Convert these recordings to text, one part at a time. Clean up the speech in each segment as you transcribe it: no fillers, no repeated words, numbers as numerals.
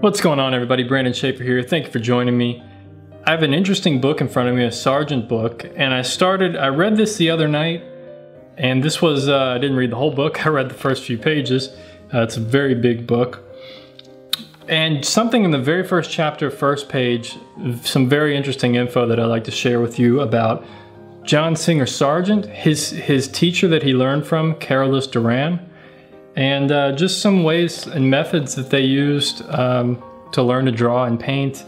What's going on, everybody? Brandon Schaefer here. Thank you for joining me. I have an interesting book in front of me, a Sargent book, and I read this the other night, and this was, I didn't read the whole book, I read the first few pages. It's a very big book. And something in the very first chapter, first page, some very interesting info that I'd like to share with you about John Singer Sargent, his teacher that he learned from, Carolus Duran, and just some ways and methods that they used to learn to draw and paint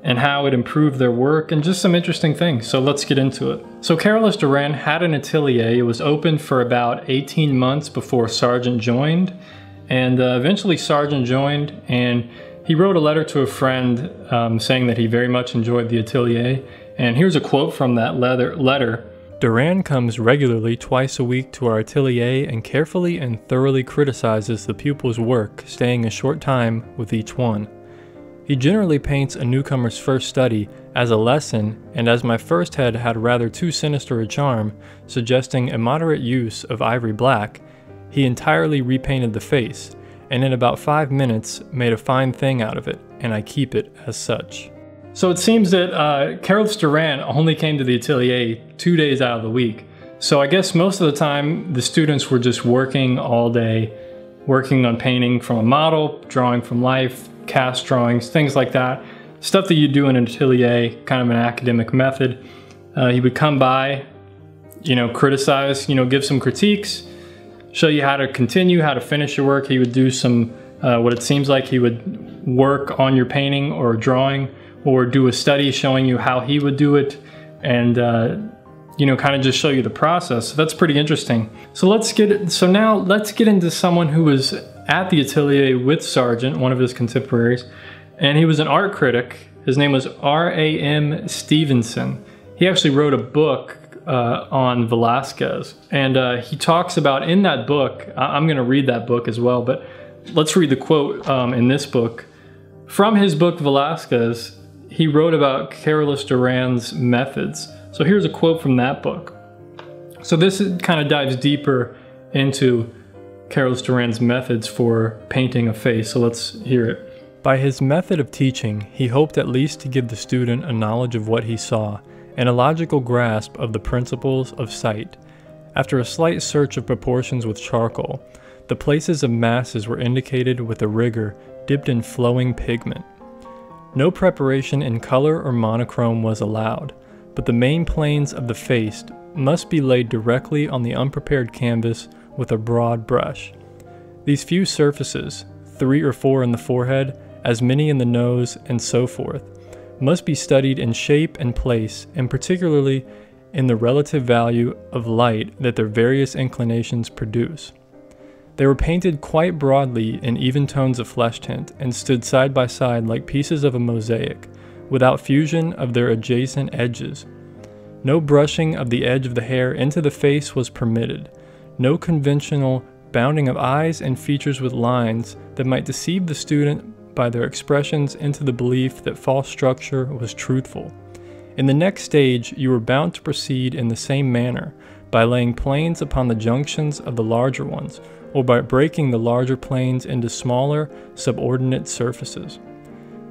and how it improved their work, and just some interesting things. So let's get into it. So Carolus Duran had an atelier. It was open for about 18 months before Sargent joined, and eventually Sargent joined, and he wrote a letter to a friend saying that he very much enjoyed the atelier. And here's a quote from that letter. Duran comes regularly twice a week to our atelier and carefully and thoroughly criticizes the pupils' work, staying a short time with each one. He generally paints a newcomer's first study as a lesson, and as my first head had rather too sinister a charm, suggesting a moderate use of ivory black, he entirely repainted the face, and in about 5 minutes made a fine thing out of it, and I keep it as such. So it seems that Carolus Duran only came to the atelier 2 days out of the week. So I guess most of the time the students were just working all day, working on painting from a model, drawing from life, cast drawings, things like that. Stuff that you do in an atelier, kind of an academic method. He would come by, criticize, give some critiques, show you how to continue, how to finish your work. He would do some, what it seems like he would work on your painting or drawing, or do a study showing you how he would do it, and kind of just show you the process. So that's pretty interesting. So now let's get into someone who was at the atelier with Sargent, one of his contemporaries, and he was an art critic. His name was R.A.M. Stevenson. He actually wrote a book on Velázquez, and he talks about in that book, I'm going to read that book as well, but let's read the quote in this book. From his book Velázquez, he wrote about Carolus Duran's methods. So here's a quote from that book. So this kind of dives deeper into Carolus Duran's methods for painting a face. So let's hear it. By his method of teaching, he hoped at least to give the student a knowledge of what he saw, and a logical grasp of the principles of sight. After a slight search of proportions with charcoal, the places of masses were indicated with a rigor dipped in flowing pigment. No preparation in color or monochrome was allowed, but the main planes of the face must be laid directly on the unprepared canvas with a broad brush. These few surfaces, 3 or 4 in the forehead, as many in the nose, and so forth, must be studied in shape and place, and particularly in the relative value of light that their various inclinations produce. They were painted quite broadly in even tones of flesh tint, and stood side by side like pieces of a mosaic, without fusion of their adjacent edges. No brushing of the edge of the hair into the face was permitted, no conventional bounding of eyes and features with lines that might deceive the student by their expressions into the belief that false structure was truthful. In the next stage, you were bound to proceed in the same manner, by laying planes upon the junctions of the larger ones, or by breaking the larger planes into smaller, subordinate surfaces.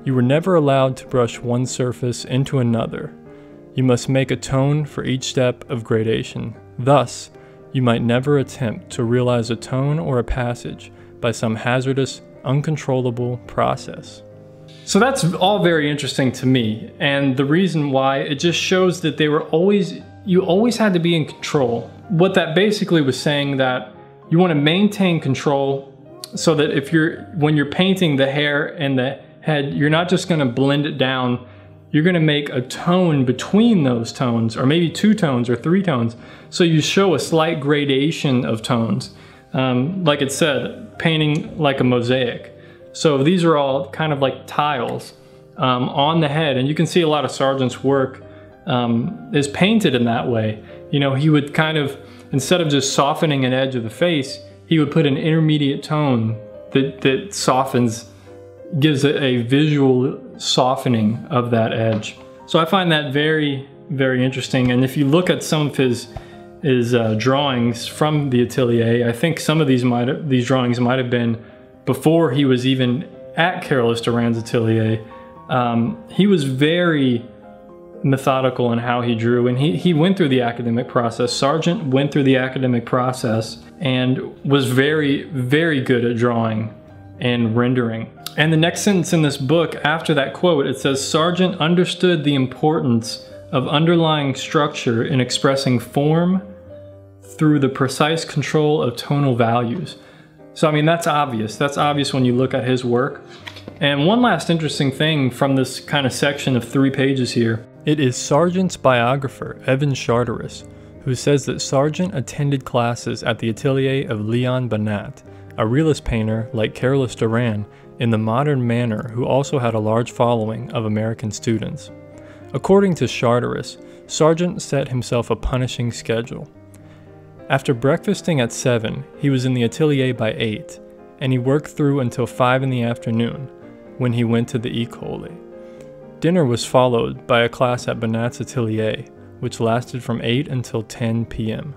You were never allowed to brush one surface into another. You must make a tone for each step of gradation. Thus, you might never attempt to realize a tone or a passage by some hazardous, uncontrollable process. So that's all very interesting to me, and the reason why, it just shows that you always had to be in control. What that basically was saying, that you want to maintain control so that when you're painting the hair and the head, you're not just going to blend it down. You're going to make a tone between those tones, or maybe 2 tones or 3 tones. So you show a slight gradation of tones. Like it said, painting like a mosaic. So these are all kind of like tiles on the head, and you can see a lot of Sargent's work is painted in that way. He would kind of, instead of just softening an edge of the face, he would put an intermediate tone that softens, gives a visual softening of that edge. So I find that very, very interesting. And if you look at some of his drawings from the atelier, I think some of these drawings might have been before he was even at Carolus Duran's atelier, he was very methodical in how he drew, and he went through the academic process. Sargent went through the academic process and was very, very good at drawing and rendering. And the next sentence in this book, after that quote, it says, Sargent understood the importance of underlying structure in expressing form through the precise control of tonal values. So, I mean, that's obvious. That's obvious when you look at his work. And one last interesting thing from this kind of section of 3 pages here. It is Sargent's biographer, Evan Charteris, who says that Sargent attended classes at the atelier of Leon Bonnat, a realist painter like Carolus Duran in the modern manner who also had a large following of American students. According to Charteris, Sargent set himself a punishing schedule. After breakfasting at 7, he was in the atelier by 8, and he worked through until 5 in the afternoon, when he went to the École. Dinner was followed by a class at Bonnat's atelier, which lasted from 8 until 10 p.m.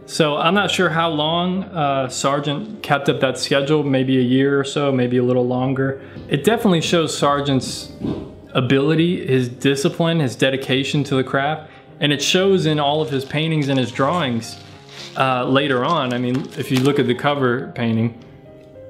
So I'm not sure how long Sargent kept up that schedule, maybe a year or so, maybe a little longer. It definitely shows Sargent's ability, his discipline, his dedication to the craft, and it shows in all of his paintings and his drawings later on. I mean, if you look at the cover painting,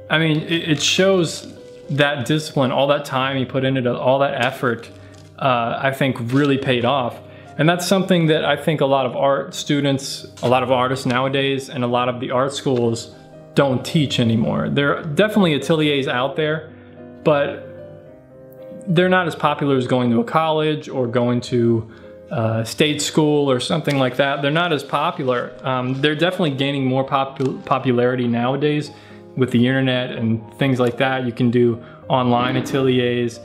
I mean, it shows that discipline, all that time he put into it, all that effort, I think really paid off. And that's something that I think a lot of art students, a lot of artists nowadays, and a lot of the art schools don't teach anymore. There are definitely ateliers out there, but they're not as popular as going to a college or going to state school or something like that. They're not as popular. They're definitely gaining more popularity nowadays with the internet and things like that. You can do online ateliers,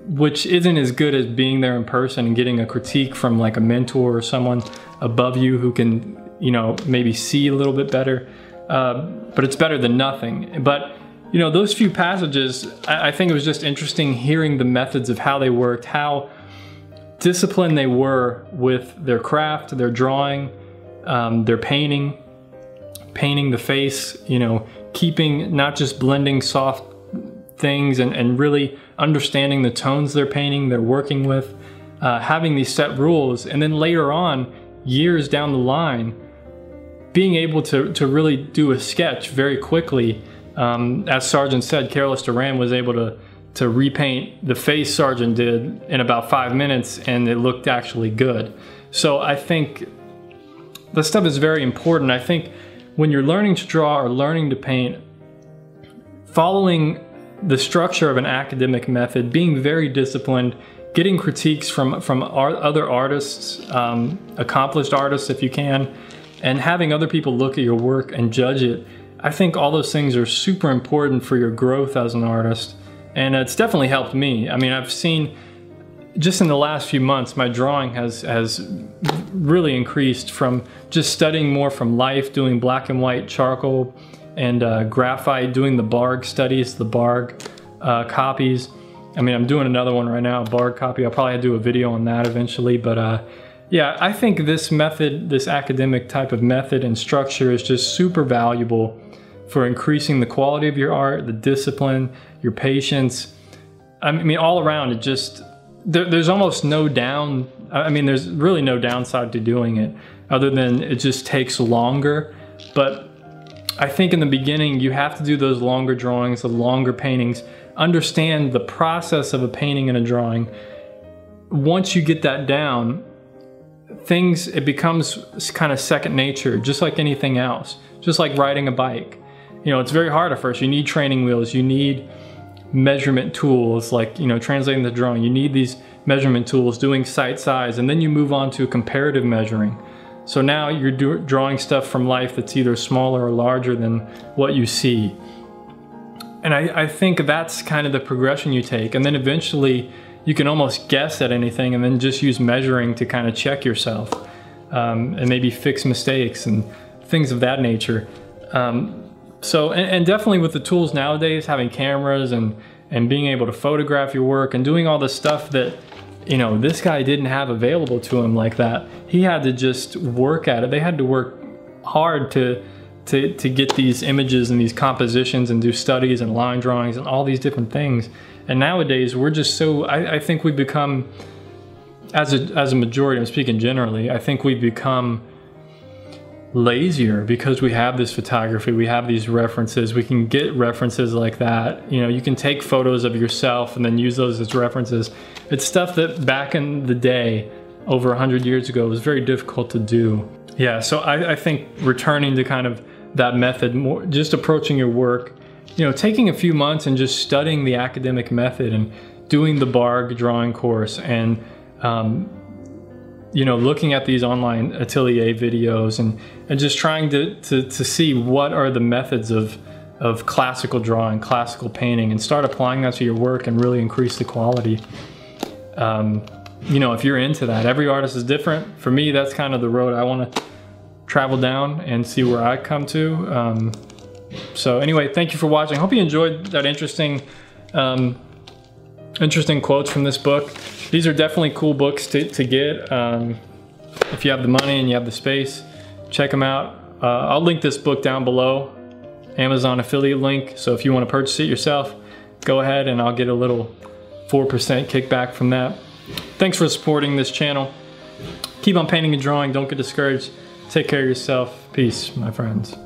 which isn't as good as being there in person and getting a critique from like a mentor or someone above you who can, you know, maybe see a little bit better. But it's better than nothing. But, you know, those few passages, I think it was just interesting hearing the methods of how they worked, how disciplined they were with their craft, their drawing, their painting the face, you know, keeping, not just blending soft things and really understanding the tones they're painting, they're working with, having these set rules, and then later on, years down the line, being able to really do a sketch very quickly. As Sargent said, Carolus Duran was able to repaint the face Sargent did in about 5 minutes, and it looked actually good. So I think this stuff is very important. I think when you're learning to draw or learning to paint, following the structure of an academic method, being very disciplined, getting critiques from other artists, accomplished artists if you can, and having other people look at your work and judge it, I think all those things are super important for your growth as an artist. And it's definitely helped me. I mean, I've seen, just in the last few months, my drawing has really increased from just studying more from life, doing black and white charcoal and graphite, doing the Barg studies, the Barg copies. I mean, I'm doing another one right now, a Barg copy. I'll probably do a video on that eventually. But yeah, I think this method, this academic type of method and structure is just super valuable for increasing the quality of your art, the discipline, your patience. I mean, all around, it just, there's almost no there's really no downside to doing it, other than it just takes longer. But I think in the beginning, you have to do those longer drawings, the longer paintings, understand the process of a painting and a drawing. Once you get that down, it becomes kind of second nature, just like anything else, just like riding a bike. You know, it's very hard at first. You need training wheels, you need measurement tools, like, you know, translating the drawing. You need these measurement tools, doing sight size, and then you move on to comparative measuring. So now you're drawing stuff from life that's either smaller or larger than what you see. And I think that's kind of the progression you take. And then eventually you can almost guess at anything and then just use measuring to kind of check yourself and maybe fix mistakes and things of that nature. So, and definitely with the tools nowadays, having cameras and being able to photograph your work and doing all the stuff that, you know, this guy didn't have available to him like that. He had to just work at it. They had to work hard to to get these images and these compositions and do studies and line drawings and all these different things. And nowadays we're just so, I think we've become, as a majority, I'm speaking generally, I think we've become lazier because we have this photography, we have these references, we can get references like that. You know, you can take photos of yourself and then use those as references. It's stuff that back in the day, over 100 years ago, was very difficult to do. Yeah, so I think returning to kind of that method, more just approaching your work, you know, taking a few months and just studying the academic method and doing the BARG drawing course, and you know, looking at these online atelier videos and just trying to see what are the methods of classical drawing, classical painting, and start applying that to your work and really increase the quality. You know, if you're into that, every artist is different. For me, that's kind of the road I want to travel down and see where I come to. So anyway, thank you for watching. I hope you enjoyed that interesting quotes from this book. These are definitely cool books to get. If you have the money and you have the space, check them out. I'll link this book down below, Amazon affiliate link. So if you want to purchase it yourself, go ahead and I'll get a little 4% kickback from that. Thanks for supporting this channel. Keep on painting and drawing. Don't get discouraged. Take care of yourself. Peace, my friends.